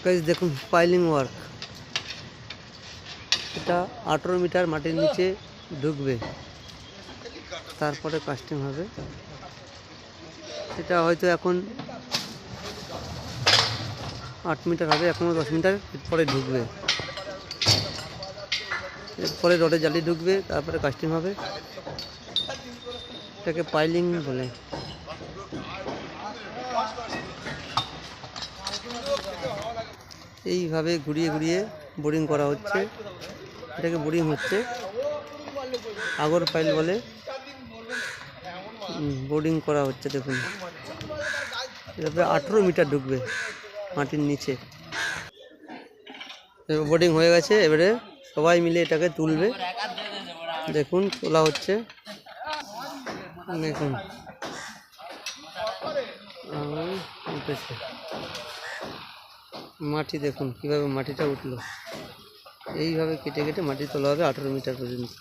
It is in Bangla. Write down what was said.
গাইস দেখুন পাইলিং ওয়ার্ক, এটা 18 মিটার মাটির নিচে ঢুকবে, তারপরে কাস্টিং হবে। এটা হয়তো এখন 8 মিটার হবে, এখনও 10 মিটার পরে ঢুকবে। এরপরে রডে জালি ঢুকবে, তারপরে কাস্টিং হবে। এটাকে পাইলিং বলে। এইভাবে ঘুরিয়ে ঘুরিয়ে বোরিং করা হচ্ছে, এটাকে বোরিং হচ্ছে, আগর পাইল বলে। বোরিং করা হচ্ছে, দেখুন এভাবে 18 মিটার ঢুকবে মাটির নিচে। বোরিং হয়ে গেছে, এবারে সবাই মিলে এটাকে তুলবে। দেখুন তোলা হচ্ছে, দেখুন উঠেছে মাটি, দেখুন কিভাবে মাটিটা উঠলো। এইভাবে কেটে কেটে মাটি তোলা হবে 18 মিটার পর্যন্ত।